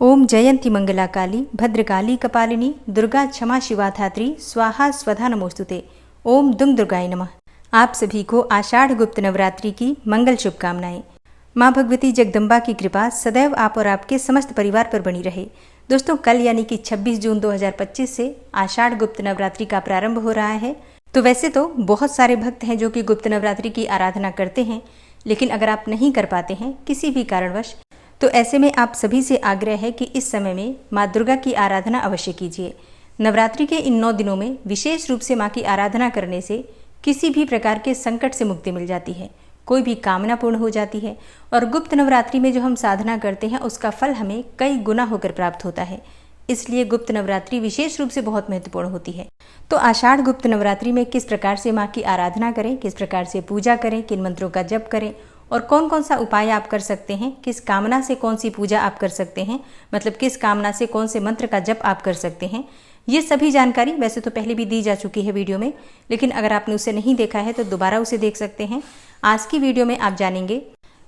ओम जयंती मंगला काली भद्रकाली कपालिनी दुर्गा क्षमा शिवा धात्री स्वाहा स्वधा नमोस्तुते। ओम दुम दुर्गाय नमः। आप सभी को आषाढ़ गुप्त नवरात्रि की मंगल शुभकामनाएं। माँ भगवती जगदम्बा की कृपा सदैव आप और आपके समस्त परिवार पर बनी रहे। दोस्तों, कल यानी कि 26 जून 2025 से आषाढ़ गुप्त नवरात्रि का प्रारंभ हो रहा है। तो वैसे तो बहुत सारे भक्त हैं जो कि गुप्त नवरात्रि की आराधना करते हैं, लेकिन अगर आप नहीं कर पाते हैं किसी भी कारणवश, तो ऐसे में आप सभी से आग्रह है कि इस समय में माँ दुर्गा की आराधना अवश्य कीजिए। नवरात्रि के इन 9 दिनों में विशेष रूप से माँ की आराधना करने से किसी भी प्रकार के संकट से मुक्ति मिल जाती है, कोई भी कामना पूर्ण हो जाती है और गुप्त नवरात्रि में जो हम साधना करते हैं उसका फल हमें कई गुना होकर प्राप्त होता है। इसलिए गुप्त नवरात्रि विशेष रूप से बहुत महत्वपूर्ण होती है। तो आषाढ़ गुप्त नवरात्रि में किस प्रकार से माँ की आराधना करें, किस प्रकार से पूजा करें, किन मंत्रों का जप करें और कौन कौन सा उपाय आप कर सकते हैं, किस कामना से कौन सी पूजा आप कर सकते हैं, मतलब किस कामना से कौन से मंत्र का जप आप कर सकते हैं, ये सभी जानकारी वैसे तो पहले भी दी जा चुकी है वीडियो में, लेकिन अगर आपने उसे नहीं देखा है तो दोबारा उसे देख सकते हैं। आज की वीडियो में आप जानेंगे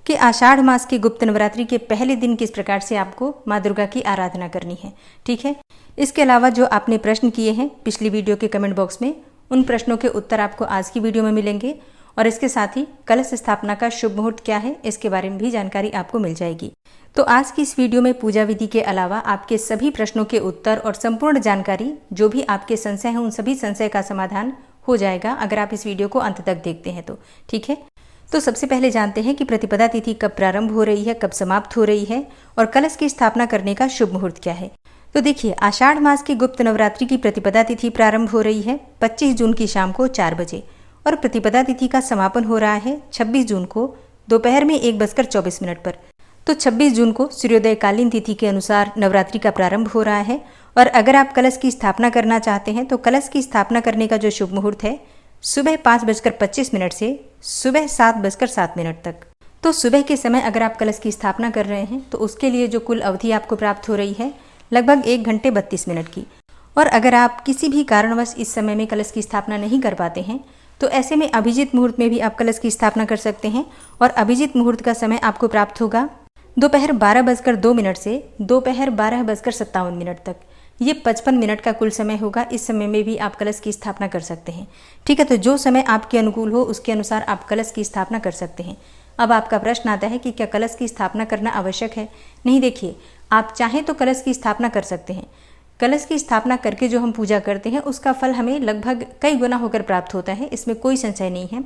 कि आषाढ़ मास के गुप्त नवरात्रि के पहले दिन किस प्रकार से आपको माँ दुर्गा की आराधना करनी है। ठीक है, इसके अलावा जो आपने प्रश्न किए हैं पिछली वीडियो के कमेंट बॉक्स में, उन प्रश्नों के उत्तर आपको आज की वीडियो में मिलेंगे और इसके साथ ही कलश स्थापना का शुभ मुहूर्त क्या है इसके बारे में भी जानकारी आपको मिल जाएगी। तो आज की इस वीडियो में पूजा विधि के अलावा आपके सभी प्रश्नों के उत्तर और संपूर्ण जानकारी, जो भी आपके संशय हैं उन सभी संशय का समाधान हो जाएगा अगर आप इस वीडियो को अंत तक देखते हैं तो। ठीक है, तो सबसे पहले जानते हैं कि प्रतिपदा तिथि कब प्रारंभ हो रही है, कब समाप्त हो रही है और कलश की स्थापना करने का शुभ मुहूर्त क्या है। तो देखिए, आषाढ़ मास की गुप्त नवरात्रि की प्रतिपदा तिथि प्रारंभ हो रही है 25 जून की शाम को 4 बजे और प्रतिपदा तिथि का समापन हो रहा है 26 जून को दोपहर में 1:24 पर। तो 26 जून को सूर्योदयकालीन तिथि के अनुसार नवरात्रि का प्रारंभ हो रहा है और अगर आप कलश की स्थापना करना चाहते हैं तो कलश की स्थापना करने का जो शुभ मुहूर्त है सुबह 5:25 से सुबह 7:07 तक। तो सुबह के समय अगर आप कलश की स्थापना कर रहे हैं तो उसके लिए जो कुल अवधि आपको प्राप्त हो रही है लगभग 1 घंटे 32 मिनट की। और अगर आप किसी भी कारणवश इस समय में कलश की स्थापना नहीं कर पाते हैं तो ऐसे में अभिजीत मुहूर्त में भी आप कलश की स्थापना कर सकते हैं और अभिजीत मुहूर्त का समय आपको प्राप्त होगा दोपहर 12:02 से दोपहर 12:57 तक। ये 55 मिनट का कुल समय होगा। इस समय में भी आप कलश की स्थापना कर सकते हैं। ठीक है, तो जो समय आपके अनुकूल हो उसके अनुसार आप कलश की स्थापना कर सकते हैं। अब आपका प्रश्न आता है कि क्या कलश की स्थापना करना आवश्यक है? नहीं, देखिए, आप चाहें तो कलश की स्थापना कर सकते हैं। कलश की स्थापना करके जो हम पूजा करते हैं उसका फल हमें लगभग कई गुना होकर प्राप्त होता है, इसमें कोई संशय नहीं है।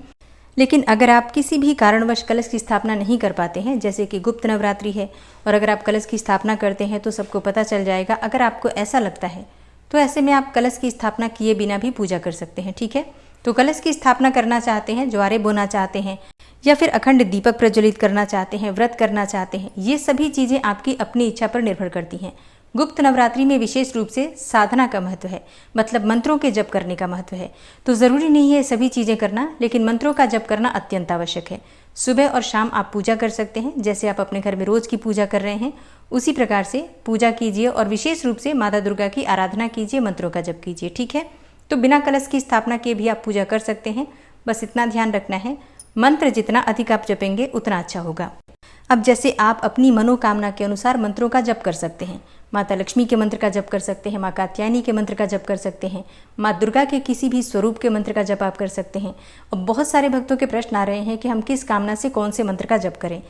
लेकिन अगर आप किसी भी कारणवश कलश की स्थापना नहीं कर पाते हैं, जैसे कि गुप्त नवरात्रि है और अगर आप कलश की स्थापना करते हैं तो सबको पता चल जाएगा, अगर आपको ऐसा लगता है तो ऐसे में आप कलश की स्थापना किए बिना भी पूजा कर सकते हैं। ठीक है, तो कलश की स्थापना करना चाहते हैं, ज्वारे बोना चाहते हैं या फिर अखंड दीपक प्रज्वलित करना चाहते हैं, व्रत करना चाहते हैं, ये सभी चीज़ें आपकी अपनी इच्छा पर निर्भर करती हैं। गुप्त नवरात्रि में विशेष रूप से साधना का महत्व है, मतलब मंत्रों के जप करने का महत्व है। तो ज़रूरी नहीं है सभी चीज़ें करना, लेकिन मंत्रों का जप करना अत्यंत आवश्यक है। सुबह और शाम आप पूजा कर सकते हैं, जैसे आप अपने घर में रोज़ की पूजा कर रहे हैं उसी प्रकार से पूजा कीजिए और विशेष रूप से माता दुर्गा की आराधना कीजिए, मंत्रों का जप कीजिए। ठीक है, तो बिना कलश की स्थापना के भी आप पूजा कर सकते हैं। बस इतना ध्यान रखना है, मंत्र जितना अधिक आप जपेंगे उतना अच्छा होगा। अब जैसे आप अपनी मनोकामना के अनुसार मंत्रों का जप कर सकते हैं, माता लक्ष्मी के मंत्र का जप कर सकते हैं, माँ कात्यायनी के मंत्र का जप कर सकते हैं, माँ दुर्गा के किसी भी स्वरूप के मंत्र का जप आप कर सकते हैं। अब बहुत सारे भक्तों के प्रश्न आ रहे हैं कि हम किस कामना से कौन से मंत्र का जप करें,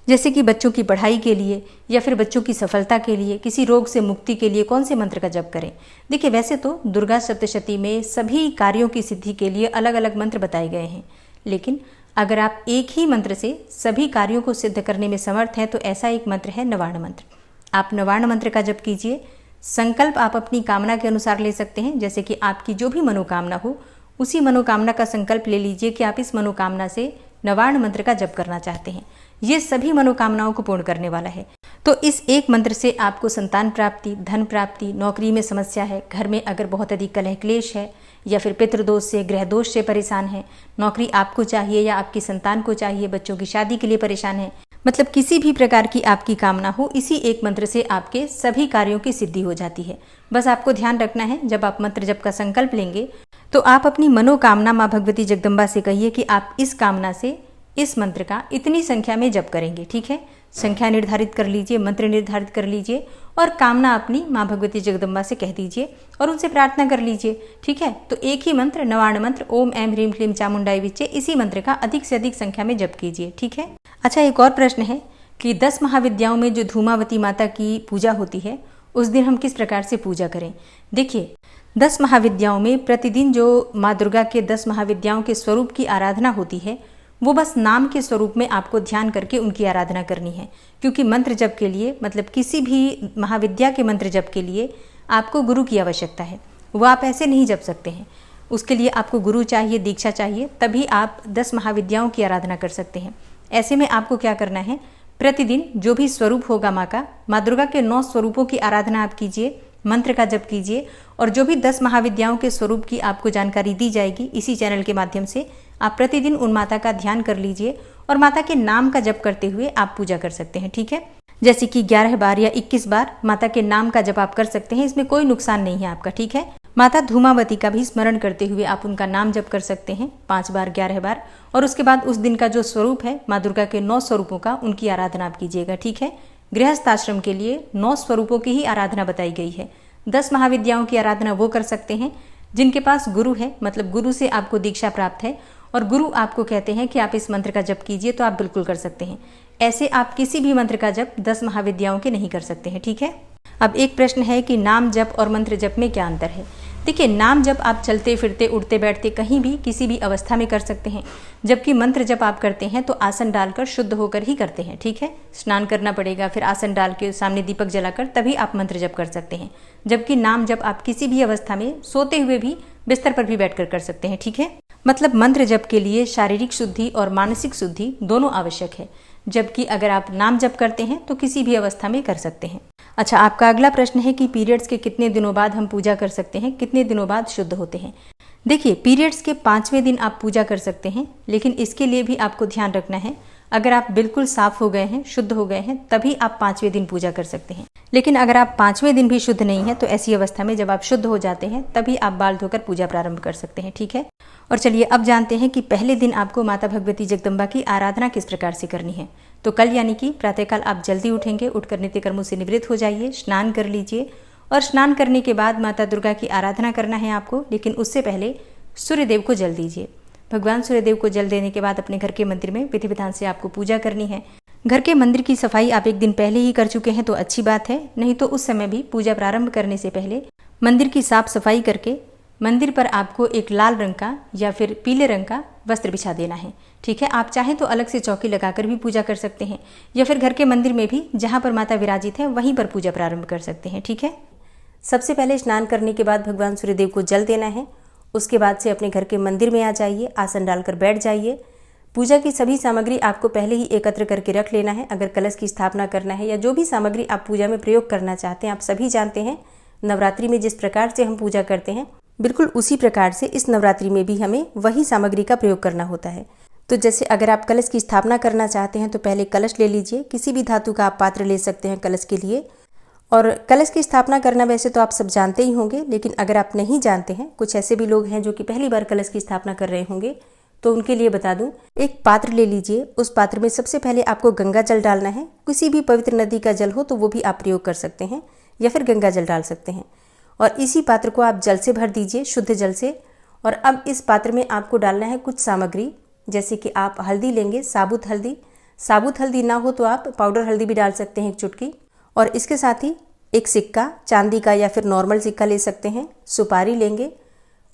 जैसे कि बच्चों की पढ़ाई के लिए या फिर बच्चों की सफलता के लिए, किसी रोग से मुक्ति के लिए कौन से मंत्र का जप करें। देखिए, वैसे तो दुर्गा सप्तशती में सभी कार्यों की सिद्धि के लिए अलग अलग मंत्र बताए गए हैं, लेकिन अगर आप एक ही मंत्र से सभी कार्यों को सिद्ध करने में समर्थ हैं तो ऐसा एक मंत्र है नवार्ण मंत्र। आप नवार्ण मंत्र का जप कीजिए। संकल्प आप अपनी कामना के अनुसार ले सकते हैं, जैसे कि आपकी जो भी मनोकामना हो उसी मनोकामना का संकल्प ले लीजिए कि आप इस मनोकामना से नवार्ण मंत्र का जप करना चाहते हैं। ये सभी मनोकामनाओं को पूर्ण करने वाला है। तो इस एक मंत्र से आपको संतान प्राप्ति, धन प्राप्ति, नौकरी में समस्या है, घर में अगर बहुत अधिक कलह क्लेश है या फिर पितृदोष से, ग्रह दोष से परेशान है, नौकरी आपको चाहिए या आपकी संतान को चाहिए, बच्चों की शादी के लिए परेशान है, मतलब किसी भी प्रकार की आपकी कामना हो, इसी एक मंत्र से आपके सभी कार्यों की सिद्धि हो जाती है। बस आपको ध्यान रखना है, जब आप मंत्र जप का संकल्प लेंगे तो आप अपनी मनोकामना माँ भगवती जगदम्बा से कहिए कि आप इस कामना से इस मंत्र का इतनी संख्या में जप करेंगे। ठीक है, संख्या निर्धारित कर लीजिए, मंत्र निर्धारित कर लीजिए और कामना अपनी माँ भगवती जगदम्बा से कह दीजिए और उनसे प्रार्थना कर लीजिए। ठीक है, तो एक ही मंत्र, नवार्ण मंत्र ओम ऐं ह्रीं क्लीं चामुंडाई विच्चे, इसी मंत्र का अधिक से अधिक संख्या में जप कीजिए। ठीक है। अच्छा, एक और प्रश्न है कि 10 महाविद्याओं में जो धूमावती माता की पूजा होती है उस दिन हम किस प्रकार से पूजा करें। देखिए, 10 महाविद्याओं में प्रतिदिन जो माँ दुर्गा के 10 महाविद्याओं के स्वरूप की आराधना होती है वो बस नाम के स्वरूप में आपको ध्यान करके उनकी आराधना करनी है, क्योंकि मंत्र जप के लिए, मतलब किसी भी महाविद्या के मंत्र जप के लिए आपको गुरु की आवश्यकता है। वो आप ऐसे नहीं जप सकते हैं, उसके लिए आपको गुरु चाहिए, दीक्षा चाहिए, तभी आप 10 महाविद्याओं की आराधना कर सकते हैं। ऐसे में आपको क्या करना है, प्रतिदिन जो भी स्वरूप होगा माँ का, माँ दुर्गा के 9 स्वरूपों की आराधना आप कीजिए, मंत्र का जप कीजिए और जो भी 10 महाविद्याओं के स्वरूप की आपको जानकारी दी जाएगी इसी चैनल के माध्यम से, आप प्रतिदिन उन माता का ध्यान कर लीजिए और माता के नाम का जप करते हुए आप पूजा कर सकते हैं। ठीक है, जैसे कि 11 बार या 21 बार माता के नाम का जप आप कर सकते हैं, इसमें कोई नुकसान नहीं है आपका। ठीक है, माता धूमावती का भी स्मरण करते हुए आप उनका नाम जप कर सकते हैं 5 बार, 11 बार, और उसके बाद उस दिन का जो स्वरूप है माँ दुर्गा के 9 स्वरूपों का, उनकी आराधना आप कीजिएगा। ठीक है, गृहस्थ आश्रम के लिए 9 स्वरूपों की ही आराधना बताई गई है। 10 महाविद्याओं की आराधना वो कर सकते हैं जिनके पास गुरु है, मतलब गुरु से आपको दीक्षा प्राप्त है और गुरु आपको कहते हैं कि आप इस मंत्र का जप कीजिए, तो आप बिल्कुल कर सकते हैं। ऐसे आप किसी भी मंत्र का जप 10 महाविद्याओं के नहीं कर सकते हैं। ठीक है। अब एक प्रश्न है कि नाम जप और मंत्र जप में क्या अंतर है। देखिए, नाम जप आप चलते फिरते उठते बैठते कहीं भी किसी भी अवस्था में कर सकते हैं, जबकि मंत्र जप आप करते हैं तो आसन डालकर शुद्ध होकर ही करते हैं। ठीक है, स्नान करना पड़ेगा, फिर आसन डाल के सामने दीपक जलाकर तभी आप मंत्र जप कर सकते हैं, जबकि नाम जप आप किसी भी अवस्था में सोते हुए भी, बिस्तर पर भी बैठकर कर सकते हैं। ठीक है, मतलब मंत्र जप के लिए शारीरिक शुद्धि और मानसिक शुद्धि दोनों आवश्यक है, जबकि अगर आप नाम जप करते हैं तो किसी भी अवस्था में कर सकते हैं। अच्छा, आपका अगला प्रश्न है कि पीरियड्स के कितने दिनों बाद हम पूजा कर सकते हैं, कितने दिनों बाद शुद्ध होते हैं। देखिए, पीरियड्स के 5वें दिन आप पूजा कर सकते हैं, लेकिन इसके लिए भी आपको ध्यान रखना है, अगर आप बिल्कुल साफ हो गए हैं, शुद्ध हो गए हैं, तभी आप 5वें दिन पूजा कर सकते हैं। लेकिन अगर आप 5वें दिन भी शुद्ध नहीं है तो ऐसी अवस्था में जब आप शुद्ध हो जाते हैं तभी आप बाल धोकर पूजा प्रारंभ कर सकते हैं। ठीक है, और चलिए अब जानते हैं कि पहले दिन आपको माता भगवती जगदम्बा की आराधना किस प्रकार से करनी है। तो कल यानी कि प्रातःकाल आप जल्दी उठेंगे, उठकर नित्य कर्मों से निवृत्त हो जाइए, स्नान कर लीजिए और स्नान करने के बाद माता दुर्गा की आराधना करना है आपको, लेकिन उससे पहले सूर्यदेव को जल दीजिए। भगवान सूर्यदेव को जल देने के बाद अपने घर के मंदिर में विधि विधान से आपको पूजा करनी है। घर के मंदिर की सफाई आप एक दिन पहले ही कर चुके हैं तो अच्छी बात है, नहीं तो उस समय भी पूजा प्रारंभ करने से पहले मंदिर की साफ सफाई करके मंदिर पर आपको एक लाल रंग का या फिर पीले रंग का वस्त्र बिछा देना है। ठीक है, आप चाहें तो अलग से चौकी लगाकर भी पूजा कर सकते हैं या फिर घर के मंदिर में भी जहाँ पर माता विराजित है वहीं पर पूजा प्रारंभ कर सकते हैं। ठीक है, सबसे पहले स्नान करने के बाद भगवान सूर्यदेव को जल देना है। उसके बाद से अपने घर के मंदिर में आ जाइए, आसन डालकर बैठ जाइए। पूजा की सभी सामग्री आपको पहले ही एकत्र करके रख लेना है। अगर कलश की स्थापना करना है या जो भी सामग्री आप पूजा में प्रयोग करना चाहते हैं, आप सभी जानते हैं नवरात्रि में जिस प्रकार से हम पूजा करते हैं, बिल्कुल उसी प्रकार से इस नवरात्रि में भी हमें वही सामग्री का प्रयोग करना होता है। तो जैसे अगर आप कलश की स्थापना करना चाहते हैं तो पहले कलश ले लीजिए, किसी भी धातु का आप पात्र ले सकते हैं कलश के लिए। और कलश की स्थापना करना वैसे तो आप सब जानते ही होंगे, लेकिन अगर आप नहीं जानते हैं, कुछ ऐसे भी लोग हैं जो कि पहली बार कलश की स्थापना कर रहे होंगे, तो उनके लिए बता दूं, एक पात्र ले लीजिए। उस पात्र में सबसे पहले आपको गंगा जल डालना है। किसी भी पवित्र नदी का जल हो तो वो भी आप प्रयोग कर सकते हैं या फिर गंगा जल डाल सकते हैं। और इसी पात्र को आप जल से भर दीजिए, शुद्ध जल से। और अब इस पात्र में आपको डालना है कुछ सामग्री, जैसे कि आप हल्दी लेंगे, साबुत हल्दी। साबुत हल्दी ना हो तो आप पाउडर हल्दी भी डाल सकते हैं, एक चुटकी। और इसके साथ ही एक सिक्का, चांदी का या फिर नॉर्मल सिक्का ले सकते हैं। सुपारी लेंगे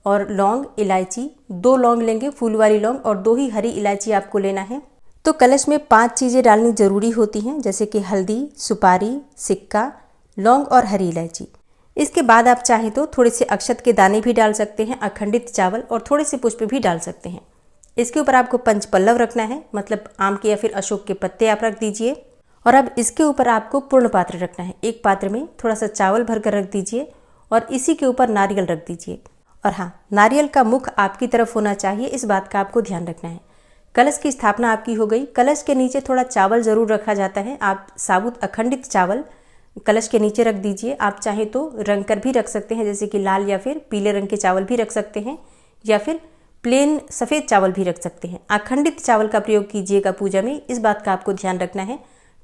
और लौंग, इलायची, 2 लौंग लेंगे, फूल वाली लौंग, और 2 ही हरी इलायची आपको लेना है। तो कलश में 5 चीज़ें डालनी ज़रूरी होती हैं, जैसे कि हल्दी, सुपारी, सिक्का, लौंग और हरी इलायची। इसके बाद आप चाहें तो थोड़े से अक्षत के दाने भी डाल सकते हैं, अखंडित चावल और थोड़े से पुष्प भी डाल सकते हैं। इसके ऊपर आपको पंचपल्लव रखना है, मतलब आम के या फिर अशोक के पत्ते आप रख दीजिए। और अब इसके ऊपर आपको पूर्ण पात्र रखना है। एक पात्र में थोड़ा सा चावल भर कर रख दीजिए और इसी के ऊपर नारियल रख दीजिए। और हाँ, नारियल का मुख आपकी तरफ होना चाहिए, इस बात का आपको ध्यान रखना है। कलश की स्थापना आपकी हो गई। कलश के नीचे थोड़ा चावल ज़रूर रखा जाता है। आप साबुत अखंडित चावल कलश के नीचे रख दीजिए। आप चाहे तो रंग कर भी रख सकते हैं, जैसे कि लाल या फिर पीले रंग के चावल भी रख सकते हैं, या फिर प्लेन सफ़ेद चावल भी रख सकते हैं। अखंडित चावल का प्रयोग कीजिएगा पूजा में, इस बात का आपको ध्यान रखना है।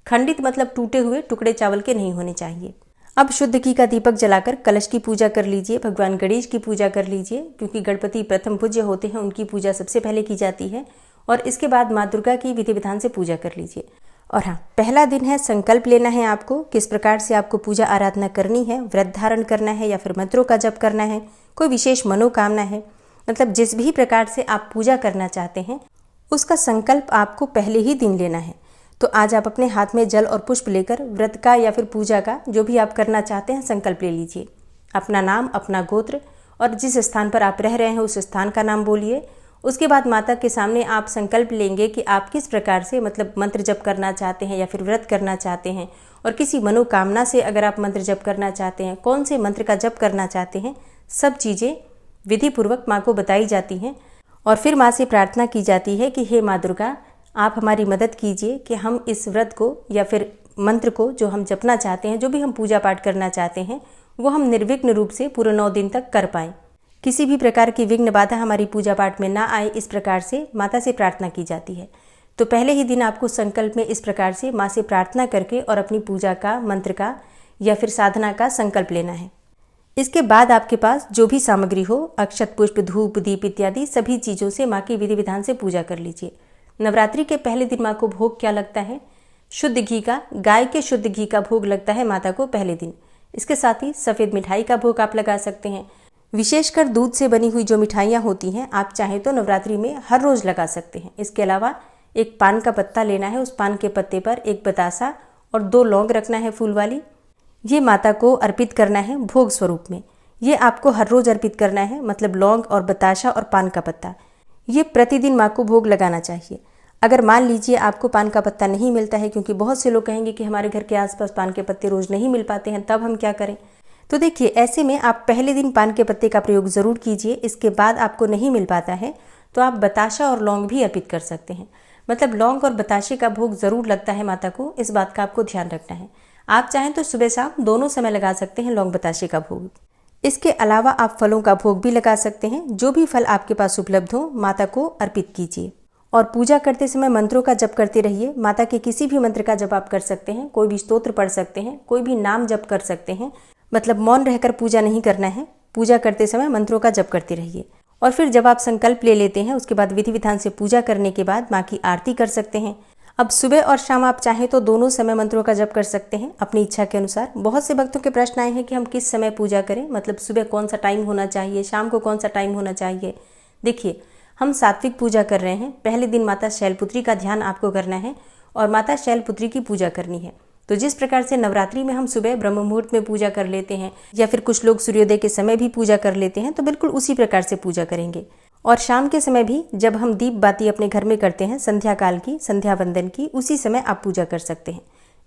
खंडित मतलब टूटे हुए टुकड़े चावल के नहीं होने चाहिए। अब शुद्ध घी का दीपक जलाकर कलश की पूजा कर लीजिए, भगवान गणेश की पूजा कर लीजिए, क्योंकि गणपति प्रथम पूज्य होते हैं, उनकी पूजा सबसे पहले की जाती है। और इसके बाद माँ दुर्गा की विधि विधान से पूजा कर लीजिए। और हाँ, पहला दिन है, संकल्प लेना है आपको किस प्रकार से आपको पूजा आराधना करनी है, व्रत धारण करना है या फिर मंत्रों का जप करना है, कोई विशेष मनोकामना है, मतलब जिस भी प्रकार से आप पूजा करना चाहते हैं उसका संकल्प आपको पहले ही दिन लेना है। तो आज आप अपने हाथ में जल और पुष्प लेकर व्रत का या फिर पूजा का जो भी आप करना चाहते हैं संकल्प ले लीजिए। अपना नाम, अपना गोत्र और जिस स्थान पर आप रह रहे हैं उस स्थान का नाम बोलिए। उसके बाद माता के सामने आप संकल्प लेंगे कि आप किस प्रकार से मतलब मंत्र जप करना चाहते हैं या फिर व्रत करना चाहते हैं, और किसी मनोकामना से अगर आप मंत्र जप करना चाहते हैं, कौन से मंत्र का जप करना चाहते हैं, सब चीज़ें विधि पूर्वक माँ को बताई जाती हैं। और फिर माँ से प्रार्थना की जाती है कि हे माँ दुर्गा, आप हमारी मदद कीजिए कि हम इस व्रत को या फिर मंत्र को जो हम जपना चाहते हैं, जो भी हम पूजा पाठ करना चाहते हैं, वो हम निर्विघ्न रूप से पूरे 9 दिन तक कर पाएँ। किसी भी प्रकार की विघ्न बाधा हमारी पूजा पाठ में ना आए, इस प्रकार से माता से प्रार्थना की जाती है। तो पहले ही दिन आपको संकल्प में इस प्रकार से माँ से प्रार्थना करके और अपनी पूजा का, मंत्र का या फिर साधना का संकल्प लेना है। इसके बाद आपके पास जो भी सामग्री हो, अक्षत, पुष्प, धूप, दीप इत्यादि सभी चीज़ों से माँ की विधि विधान से पूजा कर लीजिए। नवरात्रि के पहले दिन माँ को भोग क्या लगता है? शुद्ध घी का, गाय के शुद्ध घी का भोग लगता है माता को पहले दिन। इसके साथ ही सफ़ेद मिठाई का भोग आप लगा सकते हैं। विशेषकर दूध से बनी हुई जो मिठाइयाँ होती हैं, आप चाहें तो नवरात्रि में हर रोज़ लगा सकते हैं। इसके अलावा एक पान का पत्ता लेना है, उस पान के पत्ते पर एक बतासा और 2 लौंग रखना है फूल वाली। ये माता को अर्पित करना है भोग स्वरूप में। ये आपको हर रोज़ अर्पित करना है, मतलब लौंग और बताशा और पान का पत्ता, ये प्रतिदिन माँ को भोग लगाना चाहिए। अगर मान लीजिए आपको पान का पत्ता नहीं मिलता है, क्योंकि बहुत से लोग कहेंगे कि हमारे घर के आसपास पान के पत्ते रोज़ नहीं मिल पाते हैं, तब हम क्या करें? तो देखिए, ऐसे में आप पहले दिन पान के पत्ते का प्रयोग ज़रूर कीजिए। इसके बाद आपको नहीं मिल पाता है तो आप बताशा और लौंग भी अर्पित कर सकते हैं। मतलब लौंग और बताशे का भोग ज़रूर लगता है माता को, इस बात का आपको ध्यान रखना है। आप चाहें तो सुबह शाम दोनों समय लगा सकते हैं लौंग बताशे का भोग। इसके अलावा आप फलों का भोग भी लगा सकते हैं। जो भी फल आपके पास उपलब्ध हो माता को अर्पित कीजिए। और पूजा करते समय मंत्रों का जप करते रहिए। माता के किसी भी मंत्र का जप आप कर सकते हैं, कोई भी स्तोत्र पढ़ सकते हैं, कोई भी नाम जप कर सकते हैं। मतलब मौन रहकर पूजा नहीं करना है, पूजा करते समय मंत्रों का जप करते रहिए। और फिर जब आप संकल्प ले लेते हैं, उसके बाद विधि विधान से पूजा करने के बाद माँ की आरती कर सकते हैं। अब सुबह और शाम आप चाहें तो दोनों समय मंत्रों का जप कर सकते हैं अपनी इच्छा के अनुसार। बहुत से भक्तों के प्रश्न आए हैं कि हम किस समय पूजा करें, मतलब सुबह कौन सा टाइम होना चाहिए, शाम को कौन सा टाइम होना चाहिए। देखिए, हम सात्विक पूजा कर रहे हैं। पहले दिन माता शैलपुत्री का ध्यान आपको करना है और माता शैलपुत्री की पूजा करनी है। तो जिस प्रकार से नवरात्रि में हम सुबह ब्रह्म मुहूर्त में पूजा कर लेते हैं या फिर कुछ लोग सूर्योदय के समय भी पूजा कर लेते हैं, तो बिल्कुल उसी प्रकार से पूजा करेंगे। और शाम के समय भी जब हम दीप बाती अपने घर में करते हैं, संध्या काल की, संध्या वंदन की, उसी समय आप पूजा कर सकते हैं।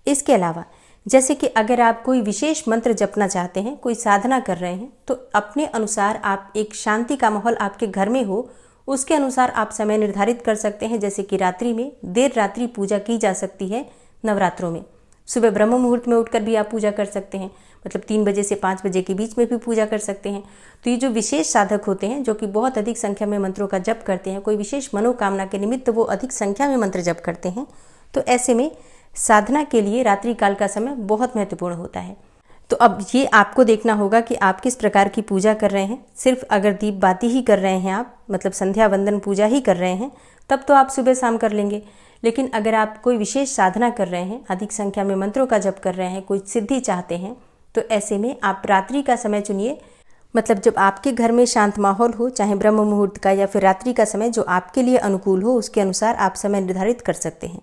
इसके अलावा जैसे कि अगर आप कोई विशेष मंत्र जपना चाहते हैं, कोई साधना कर रहे हैं, तो अपने अनुसार आप एक शांति का माहौल आपके घर में हो, उसके अनुसार आप समय निर्धारित कर सकते हैं। जैसे कि रात्रि में देर रात्रि पूजा की जा सकती है नवरात्रों में। सुबह ब्रह्म मुहूर्त में उठकर भी आप पूजा कर सकते हैं, मतलब 3 बजे से 5 बजे के बीच में भी पूजा कर सकते हैं। तो ये जो विशेष साधक होते हैं, जो कि बहुत अधिक संख्या में मंत्रों का जप करते हैं, कोई विशेष मनोकामना के निमित्त वो अधिक संख्या में मंत्र जप करते हैं, तो ऐसे में साधना के लिए रात्रि काल का समय बहुत महत्वपूर्ण होता है। तो अब ये आपको देखना होगा कि आप किस प्रकार की पूजा कर रहे हैं। सिर्फ अगर दीप बाती ही कर रहे हैं आप, मतलब संध्या वंदन पूजा ही कर रहे हैं, तब तो आप सुबह शाम कर लेंगे। लेकिन अगर आप कोई विशेष साधना कर रहे हैं, अधिक संख्या में मंत्रों का जप कर रहे हैं, कोई सिद्धि चाहते हैं, तो ऐसे में आप रात्रि का समय चुनिए। मतलब जब आपके घर में शांत माहौल हो, चाहे ब्रह्म मुहूर्त का या फिर रात्रि का समय, जो आपके लिए अनुकूल हो, उसके अनुसार आप समय निर्धारित कर सकते हैं।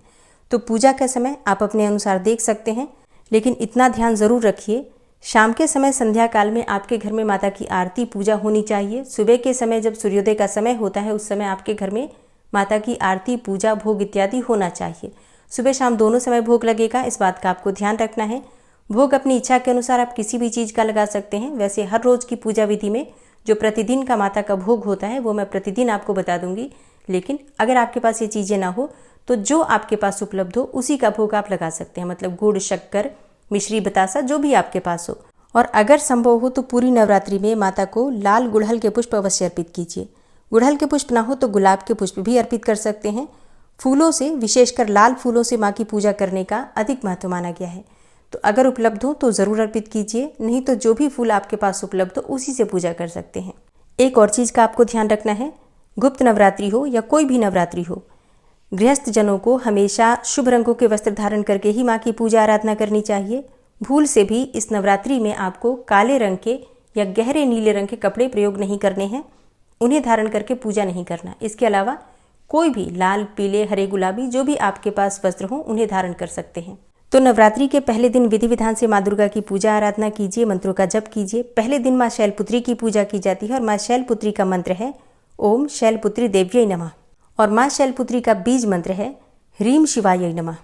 तो पूजा का समय आप अपने अनुसार देख सकते हैं, लेकिन इतना ध्यान ज़रूर रखिए, शाम के समय संध्या काल में आपके घर में माता की आरती पूजा होनी चाहिए। सुबह के समय जब सूर्योदय का समय होता है, उस समय आपके घर में माता की आरती, पूजा, भोग इत्यादि होना चाहिए। सुबह शाम दोनों समय भोग लगेगा, इस बात का आपको ध्यान रखना है। भोग अपनी इच्छा के अनुसार आप किसी भी चीज़ का लगा सकते हैं। वैसे हर रोज़ की पूजा विधि में जो प्रतिदिन का माता का भोग होता है, वो मैं प्रतिदिन आपको बता दूंगी। लेकिन अगर आपके पास ये चीज़ें ना हो, तो जो आपके पास उपलब्ध हो उसी का भोग आप लगा सकते हैं। मतलब गुड़, शक्कर, मिश्री, बतासा, जो भी आपके पास हो। और अगर संभव हो तो पूरी नवरात्रि में माता को लाल गुड़हल के पुष्प अवश्य अर्पित कीजिए। गुड़हल के पुष्प ना हो तो गुलाब के पुष्प भी अर्पित कर सकते हैं। फूलों से, विशेषकर लाल फूलों से माँ की पूजा करने का अधिक महत्व माना गया है। तो अगर उपलब्ध हो तो ज़रूर अर्पित कीजिए, नहीं तो जो भी फूल आपके पास उपलब्ध हो उसी से पूजा कर सकते हैं। एक और चीज़ का आपको ध्यान रखना है, गुप्त नवरात्रि हो या कोई भी नवरात्रि हो, गृहस्थ जनों को हमेशा शुभ रंगों के वस्त्र धारण करके ही माँ की पूजा आराधना करनी चाहिए। भूल से भी इस नवरात्रि में आपको काले रंग के या गहरे नीले रंग के कपड़े प्रयोग नहीं करने हैं, उन्हें धारण करके पूजा नहीं करना। इसके अलावा कोई भी लाल, पीले, हरे, गुलाबी जो भी आपके पास वस्त्र हो उन्हें धारण कर सकते हैं। तो नवरात्रि के पहले दिन विधि विधान से माँ दुर्गा की पूजा आराधना कीजिए, मंत्रों का जप कीजिए। पहले दिन माँ शैलपुत्री की पूजा की जाती है और माँ शैलपुत्री का मंत्र है ओम शैलपुत्री देव्यै नमः और माँ शैलपुत्री का बीज मंत्र है ह्रीम शिवायै नमः।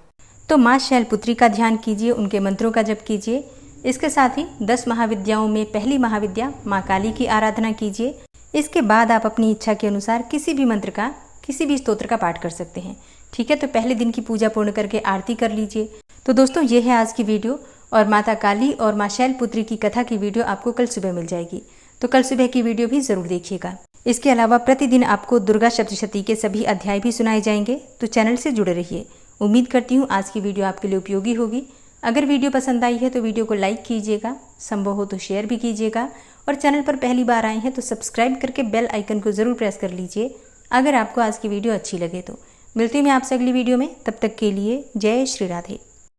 तो माँ शैलपुत्री का ध्यान कीजिए, उनके मंत्रों का जप कीजिए। इसके साथ ही 10 महाविद्याओं में पहली महाविद्या माँ काली की आराधना कीजिए। इसके बाद आप अपनी इच्छा के अनुसार किसी भी मंत्र का, किसी भी स्तोत्र का पाठ कर सकते हैं। ठीक है, तो पहले दिन की पूजा पूर्ण करके आरती कर लीजिए। तो दोस्तों, ये है आज की वीडियो और माता काली और माँ शैलपुत्री की कथा की वीडियो आपको कल सुबह मिल जाएगी। तो कल सुबह की वीडियो भी जरूर देखिएगा। इसके अलावा प्रतिदिन आपको दुर्गा सप्तशती के सभी अध्याय भी सुनाए जाएंगे, तो चैनल से जुड़े रहिए। उम्मीद करती हूँ आज की वीडियो आपके लिए उपयोगी होगी। अगर वीडियो पसंद आई है तो वीडियो को लाइक कीजिएगा, संभव हो तो शेयर भी कीजिएगा और चैनल पर पहली बार आए हैं तो सब्सक्राइब करके बेल आइकन को ज़रूर प्रेस कर लीजिए अगर आपको आज की वीडियो अच्छी लगे तो। मिलती हूँ मैं आपसे अगली वीडियो में, तब तक के लिए जय श्री राधे।